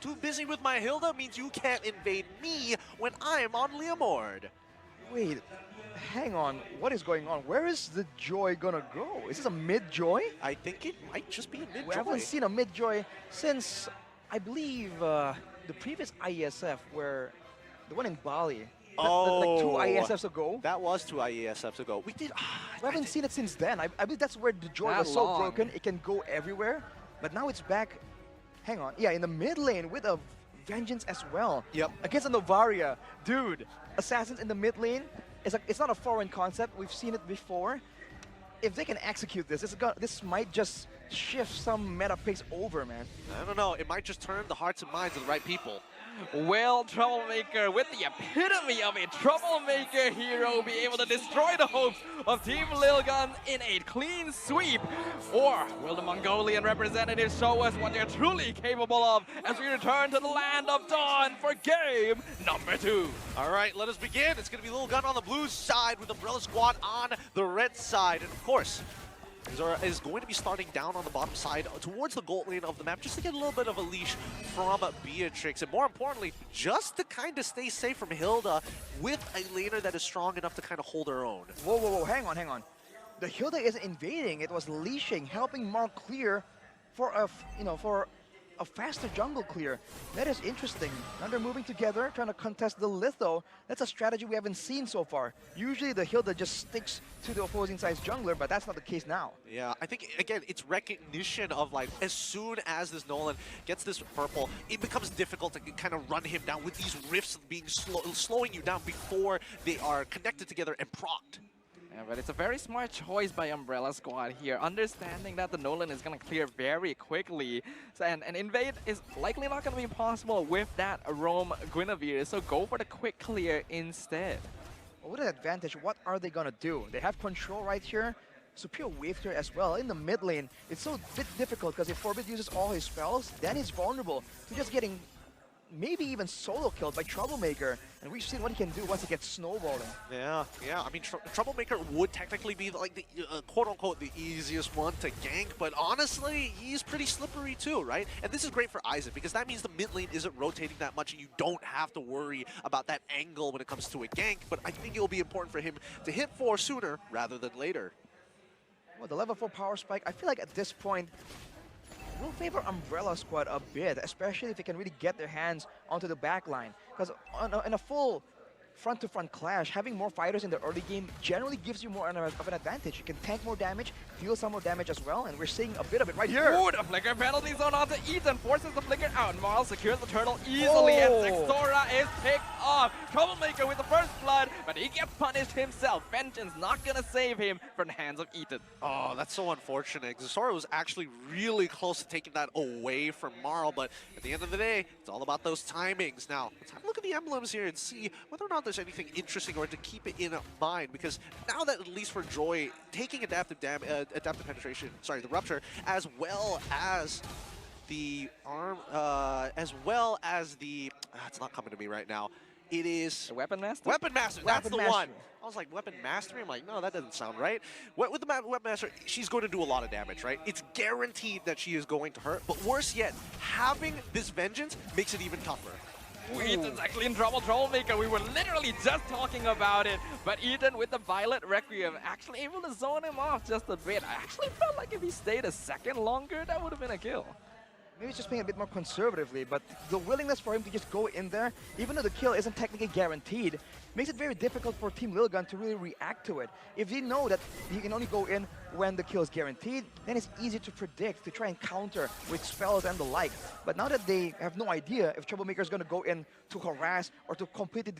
Too busy with my Hilda means you can't invade me when I'm on Leomord. Wait, hang on. What is going on? Where is the Joy gonna go? Is this a mid-Joy? I think it might just be a mid-Joy. We haven't seen a mid-Joy since, I believe, the previous IESF, where the one in Bali. Like 2 IESFs ago. That was 2 IESFs ago. We haven't seen it since then. I believe that's where the Joy was so broken, it can go everywhere. But now it's back, hang on, yeah, in the mid lane with a Vengeance as well. Yep. Against a Novaria. Dude, Assassins in the mid lane, it's not a foreign concept. We've seen it before. If they can execute this, this might just shift some meta picks over, man. I don't know. It might just turn the hearts and minds of the right people. Will Troublemaker, with the epitome of a troublemaker hero, be able to destroy the hopes of Team Lilgun in a clean sweep? Or will the Mongolian representatives show us what they're truly capable of as we return to the land of dawn for game number 2? All right, let us begin. It's going to be Lilgun on the blue side with Umbrella Squad on the red side. And of course, Zora is going to be starting down on the bottom side towards the gold lane of the map just to get a little bit of a leash from Beatrix. And more importantly, just to kind of stay safe from Hilda with a laner that is strong enough to kind of hold her own. Whoa, whoa, whoa, hang on. The Hilda isn't invading, it was leashing, helping Mark clear for a faster jungle clear. That is interesting. Now they're moving together, trying to contest the Litho. That's a strategy we haven't seen so far. Usually the Hilda just sticks to the opposing side's jungler, but that's not the case now. Yeah, I think, again, it's recognition of, like, as soon as this Nolan gets this purple, it becomes difficult to kind of run him down with these rifts being slowing you down before they are connected together and procced. Yeah, but it's a very smart choice by Umbrella Squad here, understanding that the Nolan is going to clear very quickly. So, and invade is likely not going to be possible with that Roam Guinevere, so go for the quick clear instead. With an advantage, what are they going to do? They have control right here. Superior wave clear as well. In the mid lane, it's so bit difficult because if Forbid uses all his spells, then he's vulnerable to just getting maybe even solo killed by Troublemaker. And we've seen what he can do once he gets snowballing. Yeah. I mean, Troublemaker would technically be like the quote-unquote the easiest one to gank, but honestly, he's pretty slippery too, right? And this is great for Isaac because that means the mid lane isn't rotating that much and you don't have to worry about that angle when it comes to a gank, but I think it'll be important for him to hit 4 sooner rather than later. Well, the level 4 power spike, I feel like at this point, will favor Umbrella Squad a bit, especially if they can really get their hands onto the back line. Because in a full front-to-front clash, having more fighters in the early game generally gives you more of an advantage. You can tank more damage, deal some more damage as well, and we're seeing a bit of it right here. Ooh, the flicker penalty zone onto Ethan, forces the flicker out. Marl secures the turtle easily, and Zexora is picked off. Troublemaker with the first blood, but he gets punished himself. Vengeance not gonna save him from the hands of Ethan. Oh, that's so unfortunate. Zexora was actually really close to taking that away from Marl, but at the end of the day, it's all about those timings. Now, let's have a look at the emblems here and see whether or not there's anything interesting or to keep it in mind, because now that at least for Joy, taking adaptive penetration, sorry, the rupture, as well as the arm, as well as the, it's not coming to me right now. It is The Weapon Master? Weapon Master, that's the one. I was like, Weapon Mastery? I'm like, no, that doesn't sound right. With the Weapon Master, she's going to do a lot of damage, right? It's guaranteed that she is going to hurt, but worse yet, having this Vengeance makes it even tougher. Ooh, Ethan's actually in trouble, Troublemaker. We were literally just talking about it. But Ethan with the Violet Requiem actually able to zone him off just a bit. I actually felt like if he stayed a second longer, that would have been a kill. Maybe he's just playing a bit more conservatively, but the willingness for him to just go in there, even though the kill isn't technically guaranteed, makes it very difficult for Team Lilgun to really react to it. If they know that he can only go in when the kill is guaranteed, then it's easy to predict, to try and counter with spells and the like. But now that they have no idea if Troublemaker is going to go in to harass or to completely,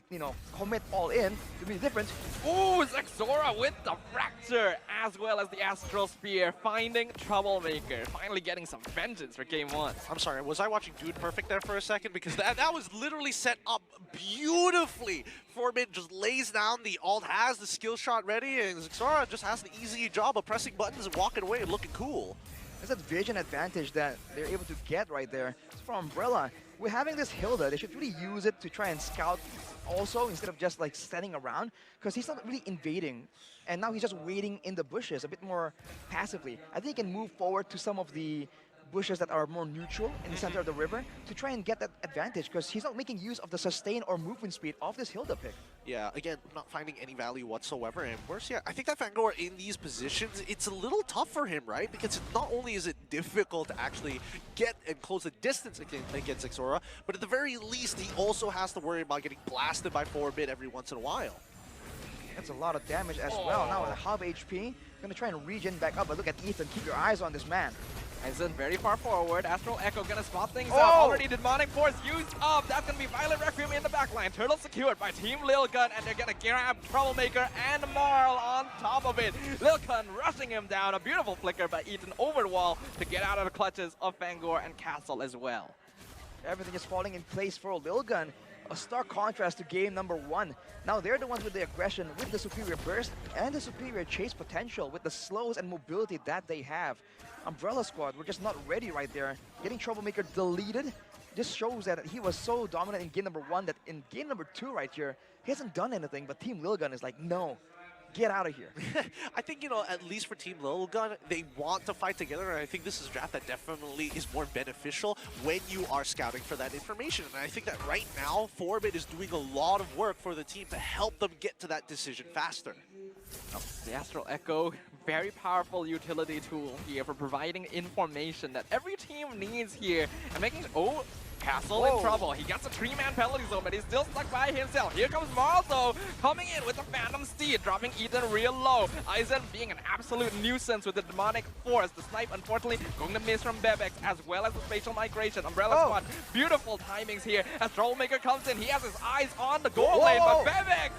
commit all in, to be different. Ooh, Zexora with the Fracture, as well as the Astral Spear, finding Troublemaker, finally getting some vengeance for game 1. I'm sorry, was I watching Dude Perfect there for a second? Because that was literally set up beautifully. Forbid just lays down the ult, has the skill shot ready, and Zexora just has the easy job of pressing buttons and walking away and looking cool. There's that vision advantage that they're able to get right there. It's for Umbrella. We're having this Hilda, they should really use it to try and scout also instead of just like standing around, because he's not really invading. And now he's just waiting in the bushes a bit more passively. I think he can move forward to some of the bushes that are more neutral in the center of the river to try and get that advantage, because he's not making use of the sustain or movement speed of this Hilda pick. Yeah, again, not finding any value whatsoever. And worse, yeah, I think that Fangor in these positions, it's a little tough for him, right? Because not only is it difficult to actually get and close the distance against Xora, but at the very least, he also has to worry about getting blasted by 4-bit every once in a while. That's a lot of damage as well. Now with a half HP, gonna try and regen back up, but look at Ethan, keep your eyes on this man. Aizen very far forward. Astral Echo gonna spot things out. Already Demonic Force used up. That's gonna be Violent Requiem in the backline. Turtle secured by Team Lilgun, and they're gonna grab Troublemaker and Marl on top of it. Lilgun rushing him down. A beautiful flicker by Ethan over the wall to get out of the clutches of Fangor and Castle as well. Everything is falling in place for Lilgun. A stark contrast to game number 1. Now they're the ones with the aggression, with the superior burst, and the superior chase potential, with the slows and mobility that they have. Umbrella Squad were just not ready right there. Getting Troublemaker deleted just shows that he was so dominant in game number 1 that in game number 2 right here, he hasn't done anything, but Team Lilgun is like, no, get out of here. I think, you know, at least for Team Lilgun, they want to fight together, and I think this is a draft that definitely is more beneficial when you are scouting for that information. And I think that right now, 4-bit is doing a lot of work for the team to help them get to that decision faster. The Astral Echo, very powerful utility tool here for providing information that every team needs here and making Castle in trouble. He gets a 3-man penalty zone, but he's still stuck by himself. Here comes Marl, though, coming in with the Phantom Steed, dropping Ethan real low. Aizen being an absolute nuisance with the Demonic Force. The snipe, unfortunately, going to miss from Bebex, as well as the Spatial Migration. Umbrella Squad, beautiful timings here. As Troublemaker comes in, he has his eyes on the goal lane, but Bebex,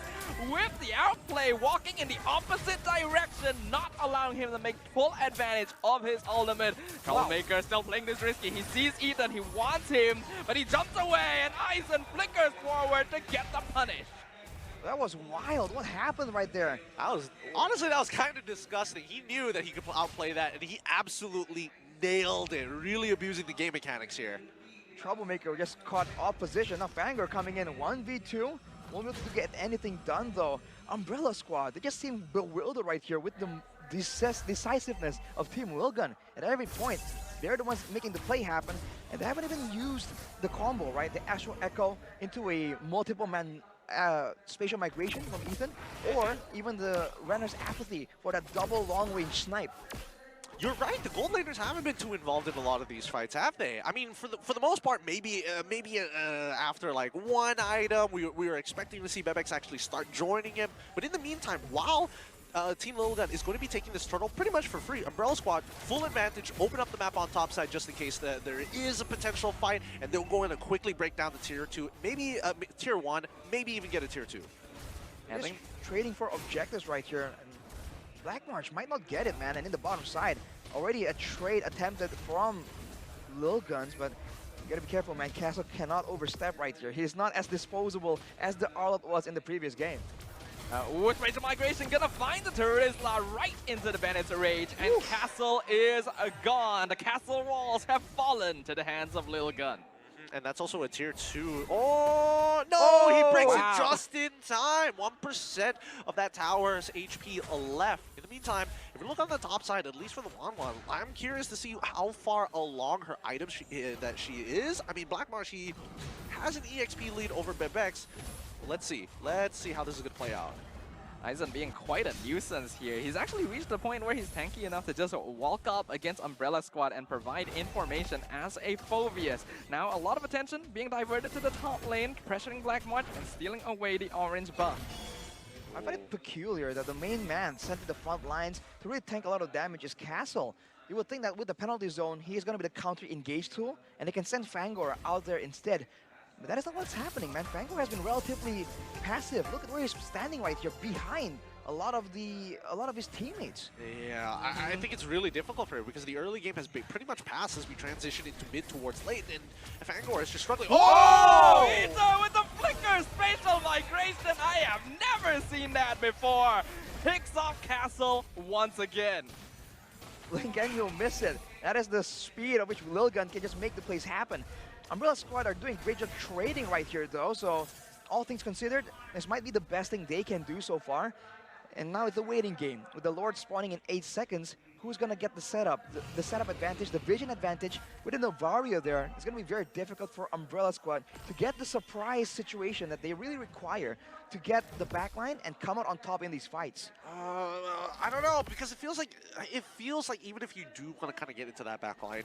with the outplay, walking in the opposite direction, not allowing him to make full advantage of his ultimate. Troublemaker still playing this risky. He sees Ethan, he wants him, but he jumps away, and Aizen flickers forward to get the punish. That was wild. What happened right there? Honestly, that was kind of disgusting. He knew that he could outplay that, and he absolutely nailed it, really abusing the game mechanics here. Troublemaker just caught off position. Now Fangor coming in 1v2. Won't be able to get anything done though. Umbrella Squad, they just seem bewildered right here with the decisiveness of Team Lilgun. At every point, they're the ones making the play happen, and they haven't even used the combo, right? The Astral Echo into a multiple man spatial migration from Ethan, or even the Renner's Apathy for that double long range snipe. You're right. The gold laners haven't been too involved in a lot of these fights, have they? I mean, for the most part, maybe after like one item, we were expecting to see Bebex actually start joining him. But in the meantime, while Team Lilgun is going to be taking this turtle pretty much for free, Umbrella Squad, full advantage, open up the map on top side just in case that there is a potential fight, and they'll go in and quickly break down the tier 2, maybe tier 1, maybe even get a tier 2. Just trading for objectives right here. Black March might not get it, man, and in the bottom side, already a trade attempted from Lilguns, but you gotta be careful, man. Castle cannot overstep right here. He's not as disposable as the Arlott was in the previous game. With Spatial Migration, gonna find the Turisla right into the Bandit's Rage, and Castle is gone. The castle walls have fallen to the hands of Lilgun. And that's also a tier 2. Oh, no! He breaks it just in time. 1% of that tower's HP left. In the meantime, if you look on the top side, at least for the Wanwan, I'm curious to see how far along her item that she is. I mean, Blackmar, she has an EXP lead over Bebex. Let's see. Let's see how this is going to play out. Aizen being quite a nuisance here. He's actually reached the point where he's tanky enough to just walk up against Umbrella Squad and provide information as a Phoveus. Now a lot of attention being diverted to the top lane, pressuring Black March and stealing away the orange buff. I find it peculiar that the main man sent to the front lines to really tank a lot of damage is Castle. You would think that with the penalty zone, he is going to be the counter-engage tool, and they can send Fangor out there instead. But that is not what's happening, man. Fangor has been relatively passive. Look at where he's standing right here, behind a lot of his teammates. Yeah, I think it's really difficult for him because the early game has been pretty much passed as we transition into mid towards late, and Fangor is just struggling. Oh! Ito with the flicker spatial migration. I have never seen that before. Picks off Castle once again. Again, you'll miss it. That is the speed at which Lilgun can just make the plays happen. Umbrella Squad are doing great job trading right here though, so all things considered, this might be the best thing they can do so far. And now it's the waiting game. With the Lord spawning in 8 seconds, who's going to get the setup, the setup advantage, the vision advantage. With the Novario there, it's going to be very difficult for Umbrella Squad to get the surprise situation that they really require to get the backline and come out on top in these fights. I don't know, because it feels like even if you do want to kind of get into that backline,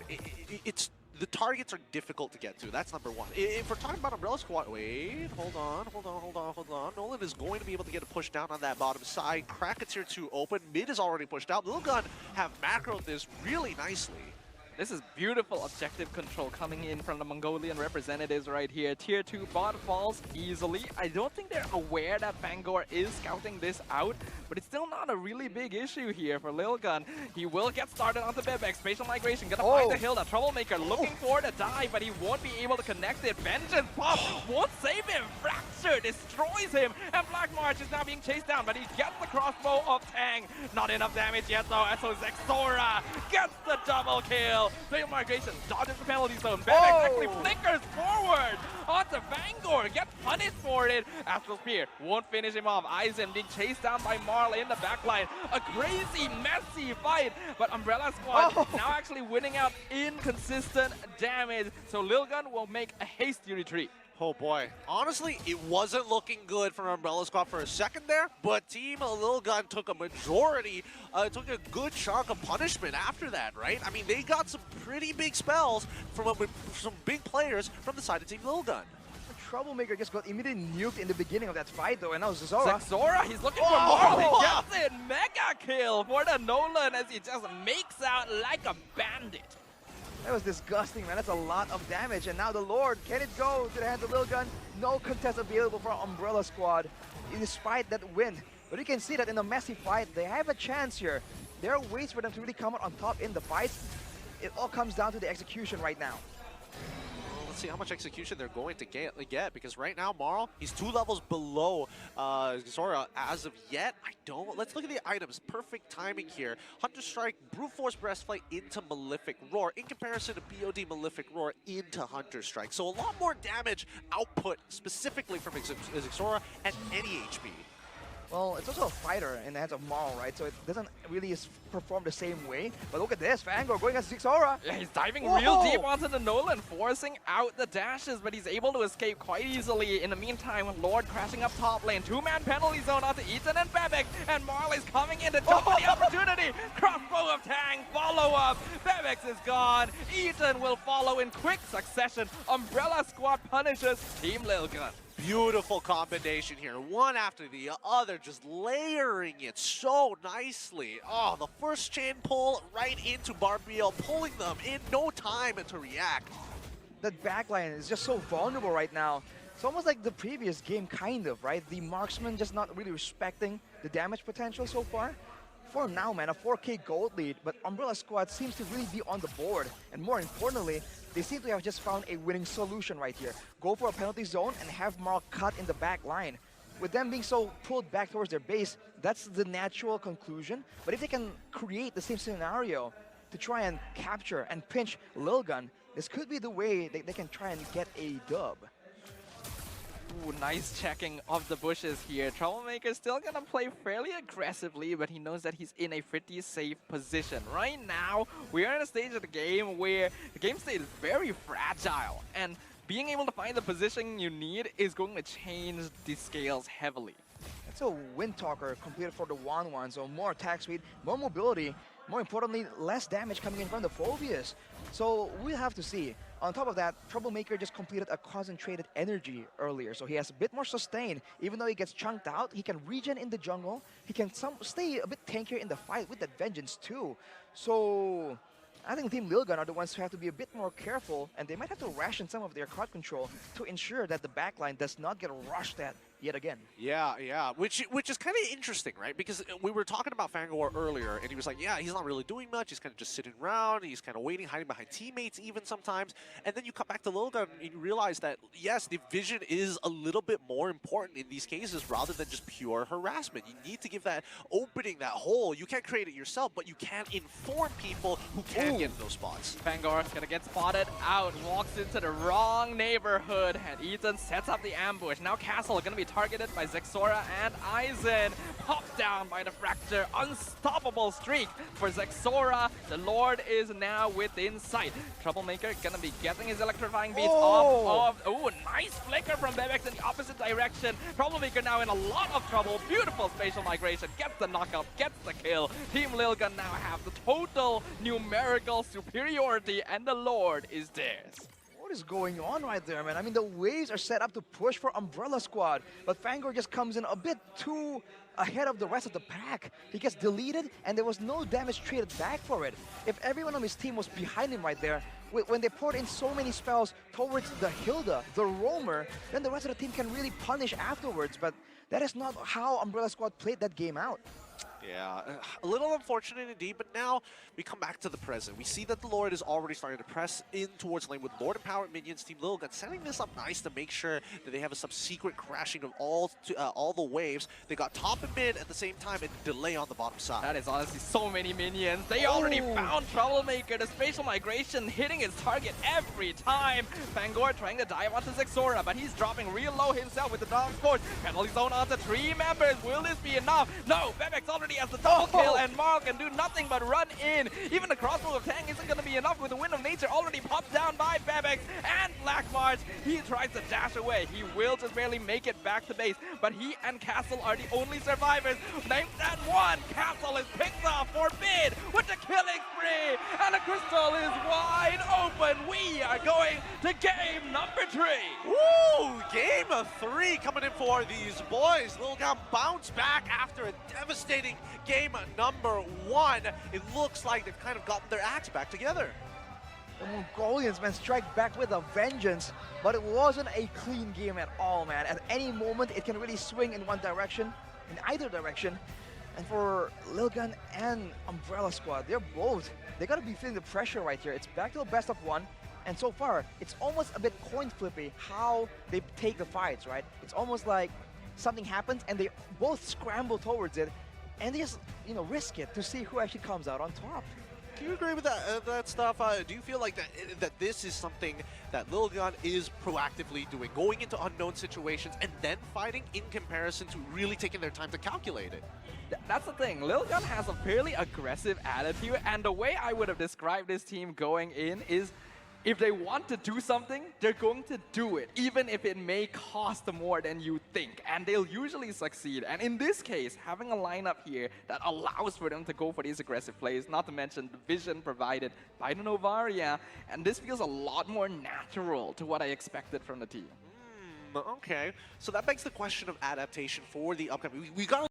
it's the targets are difficult to get to. That's number one. If we're talking about Umbrella Squad, wait, hold on. Nolan is going to be able to get a push down on that bottom side. Crack a tier 2 open. Mid is already pushed out. Lil Gun have macroed this really nicely. This is beautiful objective control coming in from the Mongolian representatives right here. Tier 2 bot falls easily. I don't think they're aware that Fangor is scouting this out, but it's still not a really big issue here for Lil Gun. He will get started onto Bebek. Spatial migration, gonna find the hill. The Troublemaker looking for the dive, but he won't be able to connect it. Vengeance pop won't save him. Fracture destroys him, and Black March is now being chased down, but he gets the crossbow of Tang. Not enough damage yet though, so Zexora gets the double kill. Spatial migration dodges the penalty zone. Bebek actually flickers forward onto Fangor, gets punished for it. Astral Spear won't finish him off. Aizen being chased down by Marl in the backline. A crazy, messy fight, but Umbrella Squad now actually winning out inconsistent damage. So Lil Gun will make a hasty retreat. Oh boy, honestly, it wasn't looking good for Umbrella Squad for a second there, but Team Lil Gun took a majority, took a good chunk of punishment after that, right? I mean, they got some pretty big spells from some big players from the side of Team Lil Gun. Troublemaker just got immediately nuked in the beginning of that fight though, and now Zexora. Zexora, he's looking for Marl, he gets it! Mega kill for the Nolan as he just makes out like a bandit. That was disgusting, man. That's a lot of damage. And now the Lord, can it go to the hands of Lil Gun? No contest available for Umbrella Squad, despite that win. But you can see that in a messy fight, they have a chance here. There are ways for them to really come out on top in the fight. It all comes down to the execution right now. Let's see how much execution they're going to get, because right now Marl, he's 2 levels below Zora as of yet. Let's look at the items. Perfect timing here. Hunter Strike, Brute Force Breastplate into Malefic Roar, in comparison to BOD Malefic Roar into Hunter Strike. So a lot more damage output specifically from Zora at any HP. Well, it's also a fighter in the hands of Marl, right? So it doesn't really perform the same way. But look at this, Fangor going against Zexora. Yeah, he's diving real deep onto the Nolan, forcing out the dashes, but he's able to escape quite easily. In the meantime, Lord crashing up top lane. 2-man penalty zone onto Ethan and Bebek, and Marl is coming in to jump on the opportunity. Crossbow of Tang, follow up. Bebek is gone. Ethan will follow in quick succession. Umbrella Squad punishes Team Lil Gun. Beautiful combination here, one after the other, just layering it so nicely. Oh, the first chain pull right into Barbiel, pulling them in no time to react. That backline is just so vulnerable right now. It's almost like the previous game, kind of, right? The marksman just not really respecting the damage potential so far. For now, man, a 4K gold lead, but Umbrella Squad seems to really be on the board. And more importantly, they seem to have just found a winning solution right here. Go for a penalty zone and have Marl cut in the back line. With them being so pulled back towards their base, that's the natural conclusion. But if they can create the same scenario to try and capture and pinch Lil Gun, this could be the way they can try and get a dub. Ooh, nice checking of the bushes here. Troublemaker still gonna play fairly aggressively, but he knows that he's in a pretty safe position. Right now, we are in a stage of the game where the game state is very fragile, and being able to find the position you need is going to change the scales heavily. It's a Wind Talker completed for the 1-1, so more attack speed, more mobility, more importantly, less damage coming in from the Phobias. So we'll have to see. On top of that, Troublemaker just completed a concentrated energy earlier, so he has a bit more sustain. Even though he gets chunked out, he can regen in the jungle. He can stay a bit tankier in the fight with that Vengeance too. So I think Team Lil Gun are the ones who have to be a bit more careful, and they might have to ration some of their card control to ensure that the backline does not get rushed at yet again. Yeah, which is kind of interesting, right? Because we were talking about Fangor earlier, and he was like, yeah, he's not really doing much. He's kind of just sitting around. He's kind of waiting, hiding behind teammates even sometimes. And then you come back to Lil Gun and you realize that, yes, the vision is a little bit more important in these cases rather than just pure harassment. You need to give that opening, that hole. You can't create it yourself, but you can inform people who can get in those spots. Fangor's gonna get spotted out, walks into the wrong neighborhood, and Ethan sets up the ambush. Now Castle gonna be targeted by Zexora and Aizen. Popped down by the Fracture. Unstoppable streak for Zexora. The Lord is now within sight. Troublemaker gonna be getting his electrifying beats off of... Oh, nice flicker from Bebex in the opposite direction. Troublemaker now in a lot of trouble. Beautiful spatial migration. Gets the knockout, gets the kill. Team Lilgan now have the total numerical superiority, and the Lord is theirs. What is going on right there, man? I mean, the waves are set up to push for Umbrella Squad, but Fangor just comes in a bit too ahead of the rest of the pack. He gets deleted, and there was no damage traded back for it. If everyone on his team was behind him right there, when they poured in so many spells towards the Hilda, the Roamer, then the rest of the team can really punish afterwards, but that is not how Umbrella Squad played that game out. Yeah, a little unfortunate indeed, but now we come back to the present. We see that the Lord is already starting to press in towards lane with Lord Empowered Minions, Team Lilgan, setting this up nice to make sure that they have a subsequent crashing of all the waves. They got top and mid at the same time and delay on the bottom side. That is honestly so many minions. They already found Troublemaker. The spatial migration hitting his target every time. Fangor trying to dive onto Zexora, but he's dropping real low himself with the Dark Force. Penalty zone onto 3 members. Will this be enough? No, Bebex already has the double kill, and Marl can do nothing but run in. Even the crossbow of Tang isn't going to be enough with the Wind of Nature already popped down by Bebex and Black March. He tries to dash away. He will just barely make it back to base, but he and Castle are the only survivors. Named that one. Castle is picked off for Bid with the killing spree, and the crystal is wide open. We are going to game number 3. Woo! Game of 3 coming in for these boys. Lilgan bounce back after a devastating game number 1. It looks like they've kind of gotten their acts back together. The Mongolians, man, strike back with a vengeance, but it wasn't a clean game at all, man. At any moment, it can really swing in one direction, in either direction. And for Lilgan and Umbrella Squad, they gotta be feeling the pressure right here. It's back to a best of 1, and so far, it's almost a bit coin flippy how they take the fights, right? It's almost like something happens and they both scramble towards it, and they just, risk it to see who actually comes out on top. Do you agree with that stuff? Do you feel like that this is something that Lilgan is proactively doing, going into unknown situations and then fighting in comparison to really taking their time to calculate it? That's the thing. Lilgan has a fairly aggressive attitude, and the way I would have described this team going in is if they want to do something, they're going to do it, even if it may cost more than you think, and they'll usually succeed. And in this case, having a lineup here that allows for them to go for these aggressive plays, not to mention the vision provided by the Novaria, and this feels a lot more natural to what I expected from the team. Okay, so that begs the question of adaptation for the upcoming. We got